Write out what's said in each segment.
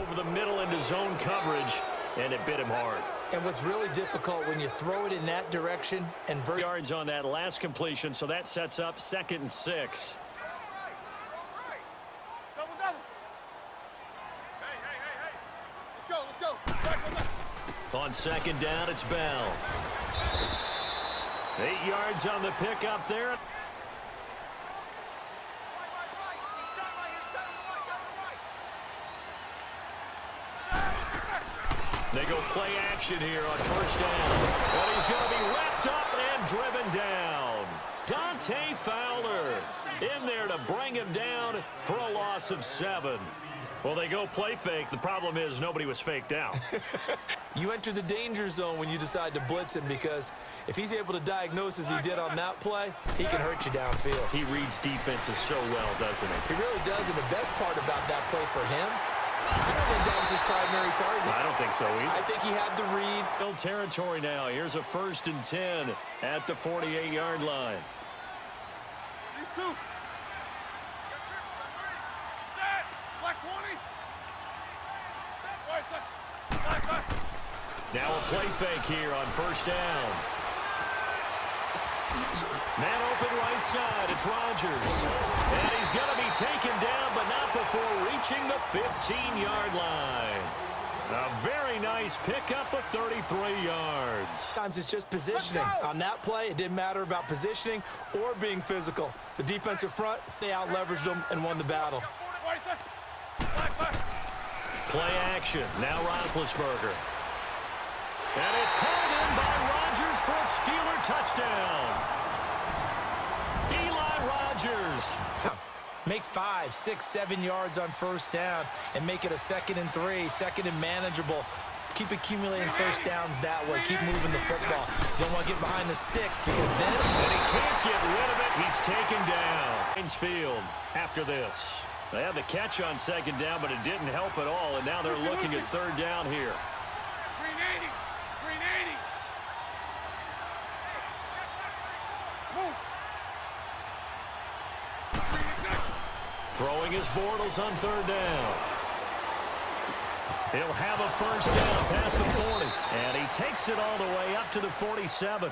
over the middle into zone coverage, and it bit him hard. And what's really difficult when you throw it in that direction and yards on that last completion, so that sets up 2nd and 6. Let's go. On 2nd down, it's Bell. 8 yards on the pickup there. They go play action here on 1st down. But he's going to be wrapped up and driven down. Dante Fowler in there to bring him down for a loss of 7. Well, they go play fake. The problem is nobody was faked out. You enter the danger zone when you decide to blitz him, because if he's able to diagnose as he did on that play, he can hurt you downfield. He reads defenses so well, doesn't he? He really does, and the best part about that play for him, I don't think that was his primary target. I don't think so either. I think he had the read. Still territory now. Here's a 1st and 10 at the 48-yard line. These two. Black 20. Now a play fake here on 1st down. Man open right side. It's Rodgers. And he's going to be taken down, but not before reaching the 15-yard line. A very nice pickup of 33 yards. Sometimes it's just positioning. On that play, it didn't matter about positioning or being physical. The defensive front, they out-leveraged them and won the battle. Play action. Now Roethlisberger. And it's held in by Rodgers for a Steeler touchdown. Eli Rodgers. Make 5, 6, 7 yards on 1st down and make it a 2nd and 3, 2nd and manageable. Keep accumulating 1st downs that way. Keep moving the football. You don't want to get behind the sticks, because then... And he can't get rid of it. He's taken down. Field after this. They had the catch on 2nd down, but it didn't help at all, and now they're looking at 3rd down here. 380. 380. Move. Throwing his Bortles on 3rd down. He'll have a 1st down past the 40. And he takes it all the way up to the 47.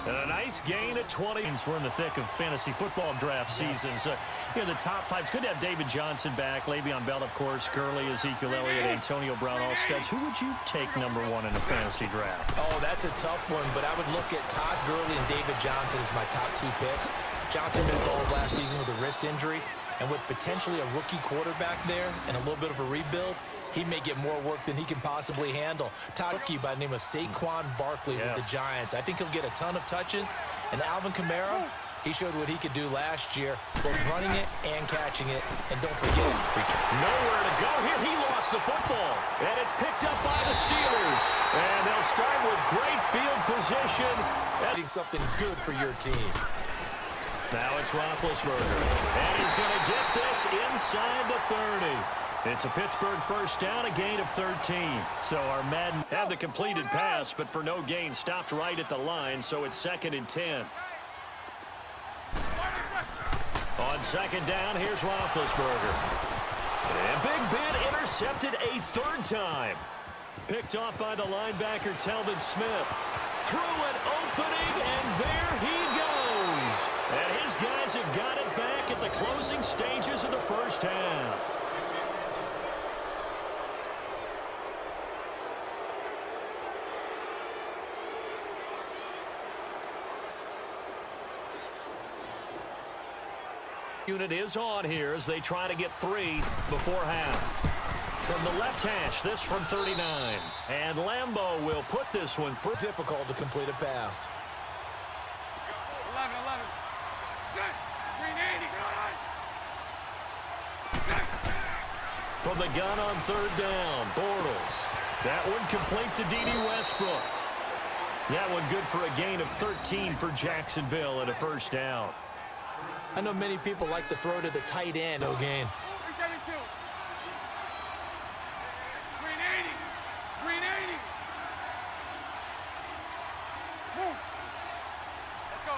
And a nice gain at 20. We're in the thick of fantasy football draft season. So, the top 5. It's good to have David Johnson back. Le'Veon Bell, of course. Gurley, Ezekiel Elliott, Antonio Brown, all studs. Who would you take #1 in a fantasy draft? Oh, that's a tough one. But I would look at Todd Gurley and David Johnson as my top 2 picks. Johnson missed all of last season with a wrist injury. And with potentially a rookie quarterback there and a little bit of a rebuild, he may get more work than he can possibly handle. Todd Gurley by the name of Saquon Barkley with the Giants. I think he'll get a ton of touches. And Alvin Kamara, he showed what he could do last year, both running it and catching it. And don't forget, nowhere to go here. He lost the football. And it's picked up by the Steelers. And they'll start with great field position. Getting something good for your team. Now it's Roethlisberger. And he's going to get this inside the 30. It's a Pittsburgh 1st down, a gain of 13. So our Madden had the completed pass, but for no gain, stopped right at the line, so it's 2nd and 10. On 2nd down, here's Roethlisberger. And Big Ben intercepted a 3rd time. Picked off by the linebacker, Telvin Smith. Through an opening, and there he goes. And his guys have got it back at the closing stages of the 1st half. Unit is on here as they try to get 3 before half. From the left hash, this from 39. And Lambeau will put this one through. Difficult to complete a pass. 11. Set. 380. From the gun on 3rd down, Bortles. That one complete to D.D. Westbrook. That one good for a gain of 13 for Jacksonville and a 1st down. I know many people like to throw to the tight end. No gain. 372. 380. 380. Move. Let's go.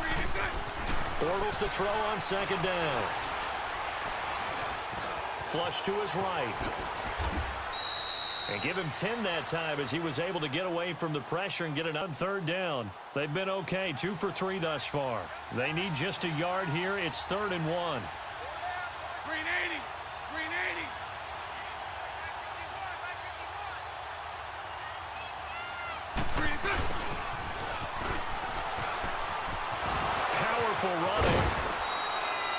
380. Bortles to throw on 2nd down. flush to his right. And give him 10 that time as he was able to get away from the pressure and get it on third down. They've been okay, 2 for 3 thus far. They need just a yard here. It's 3rd and 1. Green 80. Green 80. Green 50. Powerful running.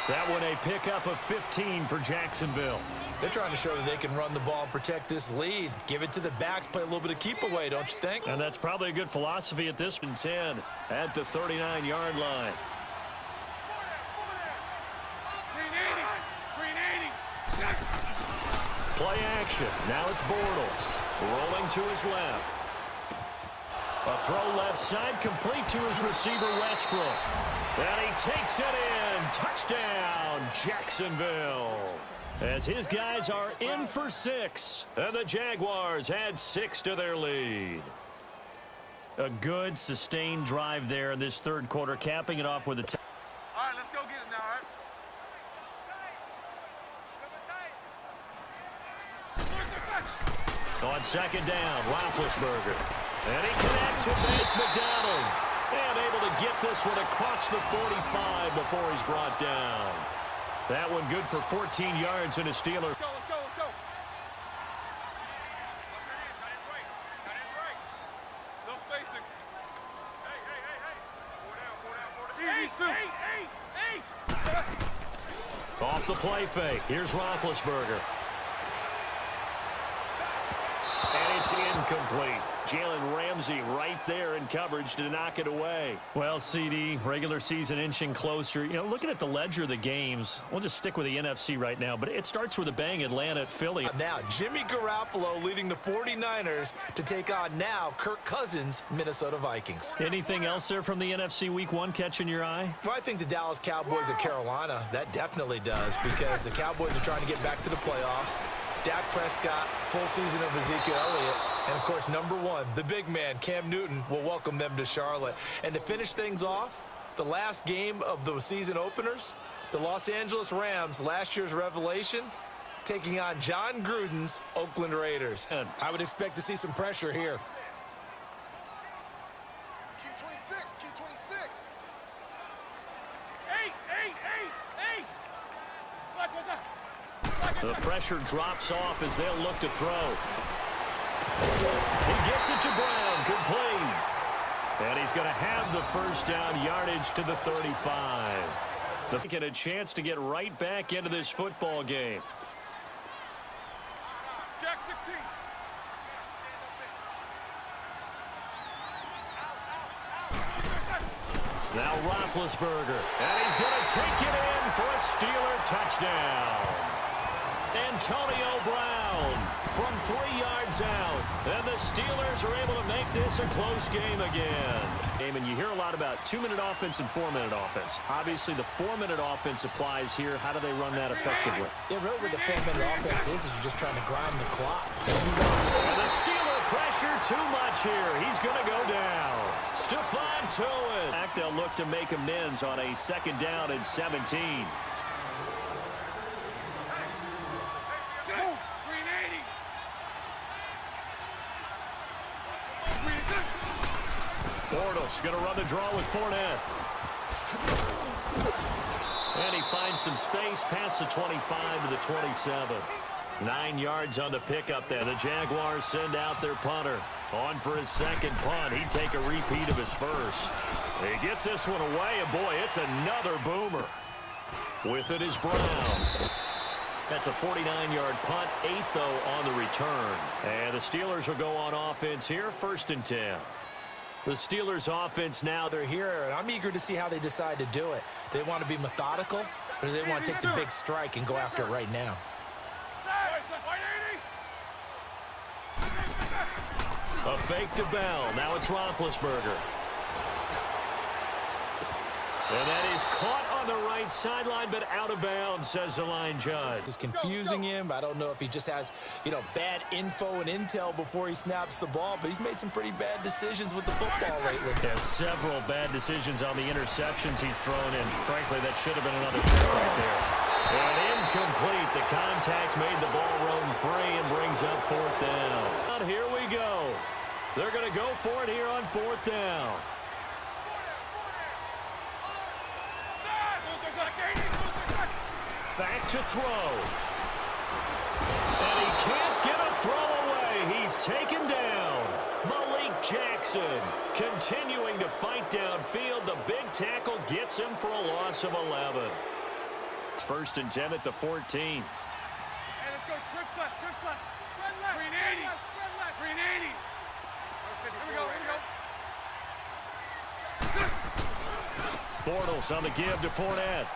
That one a pickup of 15 for Jacksonville. They're trying to show that they can run the ball and protect this lead. Give it to the backs, play a little bit of keep away, don't you think? And that's probably a good philosophy at this 10 at the 39-yard line. Green 80. Green 80. Play action. Now it's Bortles. Rolling to his left. A throw left side, complete to his receiver, Westbrook. And he takes it in. Touchdown, Jacksonville. As his guys are in for 6. And the Jaguars add 6 to their lead. A good, sustained drive there in this third quarter, capping it off with a... All right, let's go get it now, all right? On second down, Roethlisberger. And he connects with Vance McDonald. And able to get this one across the 45 before he's brought down. That one good for 14 yards and a Steeler. Let's go, let's go, let's go. No spacing. Hey. Off the play fake. Here's Roethlisberger. And it's incomplete. Jalen Ramsey right there in coverage to knock it away. Well, CD, regular season inching closer. You know, looking at the ledger of the games, we'll just stick with the NFC right now, but it starts with a bang, Atlanta at Philly. Now, Jimmy Garoppolo leading the 49ers to take on now Kirk Cousins' Minnesota Vikings. Anything else there from the NFC Week 1 catching your eye? Well, I think the Dallas Cowboys at Carolina, that definitely does, because the Cowboys are trying to get back to the playoffs. Dak Prescott, full season of Ezekiel Elliott, and, of course, number 1, the big man, Cam Newton, will welcome them to Charlotte. And to finish things off, the last game of the season openers, the Los Angeles Rams, last year's revelation, taking on John Gruden's Oakland Raiders. And I would expect to see some pressure here. Key 26, key 26. 8. The pressure drops off as they'll look to throw. He gets it to Brown, complete. And he's going to have the first down, yardage to the 35. Get a chance to get right back into this football game. Jack 16. Now Roethlisberger, and he's going to take it in for a Steeler touchdown. Antonio Brown from 3 yards out. And the Steelers are able to make this a close game again. And you hear a lot about 2-minute offense and 4-minute offense. Obviously, the 4-minute offense applies here. How do they run that effectively? Yeah, really what the 4-minute offense is you're just trying to grind the clock. And the Steeler pressure too much here. He's going to go down. Stephon Tuitt. They'll look to make amends on a second down and 17. Bortles going to run the draw with Fournette. And he finds some space past the 25 to the 27. 9 yards on the pickup there. The Jaguars send out their punter. On for his second punt. He'd take a repeat of his first. He gets this one away, and boy, it's another boomer. With it is Brown. That's a 49-yard punt, 8 though on the return. And the Steelers will go on offense here, 1st and 10. The Steelers offense now, They're here, and I'm eager to see how they decide to do it. Do they want to be methodical, or do they want to take the big strike and go after it right now? A fake to Bell. Now it's Roethlisberger. And that is caught on the right sideline, but out of bounds, says the line judge. It's confusing him. I don't know if he just has, bad info and intel before he snaps the ball, but he's made some pretty bad decisions with the football lately. There's several bad decisions on the interceptions he's thrown in. Frankly, that should have been another pick right there. And incomplete. The contact made the ball roam free and brings up fourth down. And here we go. They're going to go for it here on fourth down. Back to throw. And he can't get a throw away. He's taken down. Malik Jackson continuing to fight downfield. The big tackle gets him for a loss of 11. It's 1st and 10 at the 14. Hey, let's go. Trips left. Spread left. Green 80. Spread left. Green 80. Here we go. Bortles on the give to Fournette.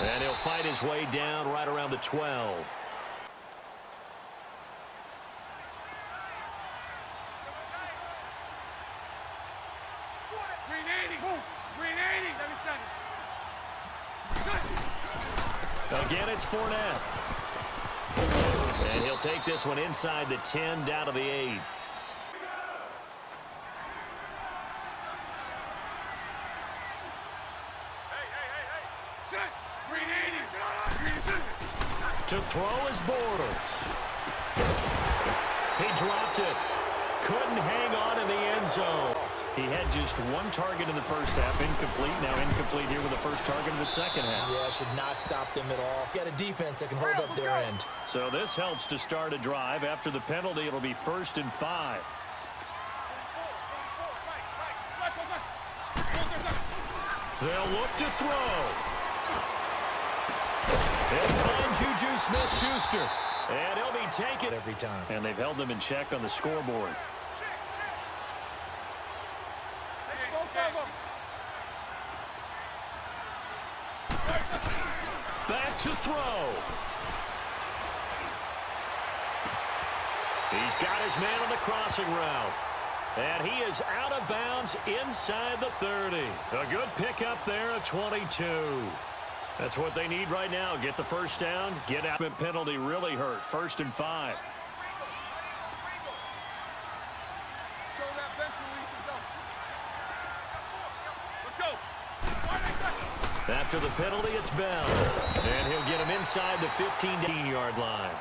And he'll fight his way down right around the 12. Green 80. Green 80. 7 seconds. Again, it's Fournette. And he'll take this one inside the 10, down to the 8. To throw is Bortles. He dropped it. Couldn't hang on in the end zone. He had just one target in the first half, incomplete. Now incomplete here with the first target of the second half. Yeah, should not stop them at all. Got a defense that can hold up their end. So this helps to start a drive. After the penalty, it'll be 1st and 5. They'll look to throw. They'll find Juju Smith-Schuster. And he'll be taken every time. And they've held them in check on the scoreboard. Back to throw. He's got his man on the crossing route. And he is out of bounds inside the 30. A good pickup there at 22. That's what they need right now. Get the first down. Get out. Penalty really hurt. 1st and 5. After the penalty, it's Bell. And he'll get him inside the 15-yard line.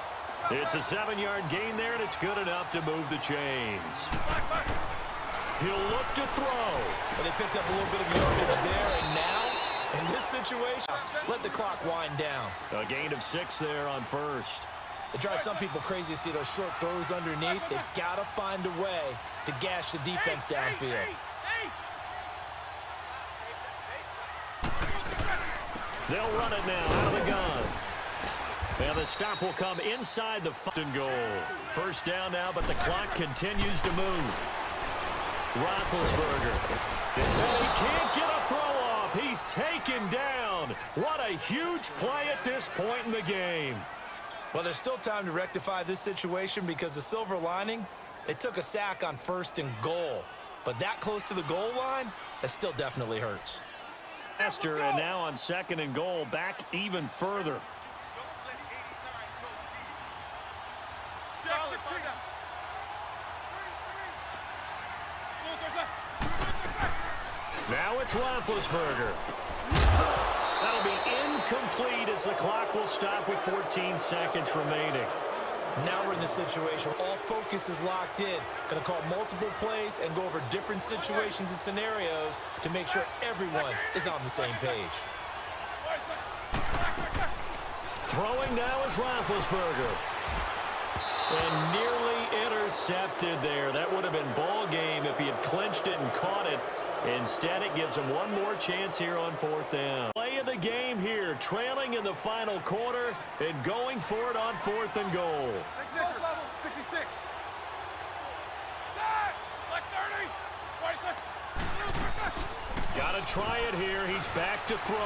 It's a 7-yard gain there, and it's good enough to move the chains. He'll look to throw. Well, they picked up a little bit of yardage there, and now, in this situation, let the clock wind down. A gain of 6 there on first. It drives some people crazy to see those short throws underneath. They've got to find a way to gash the defense downfield. They'll run it now out of the gun. And the stop will come inside the 1st and goal. First down now, but the clock continues to move. Roethlisberger. And he can't get a throw off. He's taken down. What a huge play at this point in the game. Well, there's still time to rectify this situation because the silver lining, they took a sack on 1st and goal. But that close to the goal line, that still definitely hurts. Faster, and now on 2nd and goal, back even further. Now it's Roethlisberger. That'll be incomplete as the clock will stop with 14 seconds remaining. Now we're in the situation where all focus is locked in. Going to call multiple plays and go over different situations and scenarios to make sure everyone is on the same page. Throwing now is Roethlisberger. And nearly intercepted there. That would have been ball game if he had clinched it and caught it. Instead, it gives him one more chance here on 4th down. Play of the game here, trailing in the final quarter and going for it on 4th and goal. 66. Got to try it here. He's back to throw.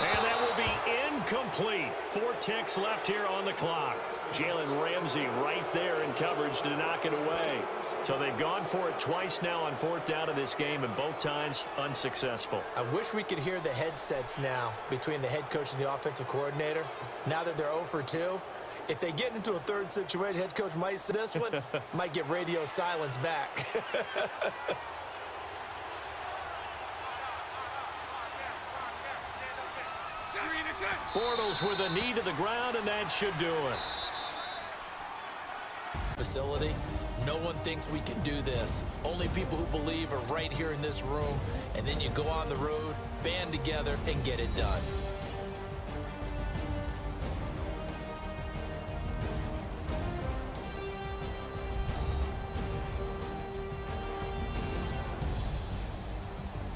And that will be incomplete. 4 ticks left here on the clock. Jalen Ramsey right there in coverage to knock it away. So they've gone for it twice now on 4th down in this game, and both times unsuccessful. I wish we could hear the headsets now between the head coach and the offensive coordinator. Now that they're 0 for 2, if they get into a third situation, head coach might say this one, might get radio silence back. Bortles with a knee to the ground, and that should do it. Facility. No one thinks we can do this. Only people who believe are right here in this room. And then you go on the road, band together, and get it done.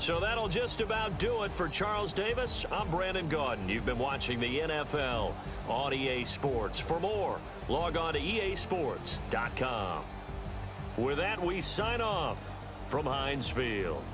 So that'll just about do it for Charles Davis. I'm Brandon Gaudin. You've been watching the NFL on EA Sports. For more, log on to easports.com. With that, we sign off from Heinz Field.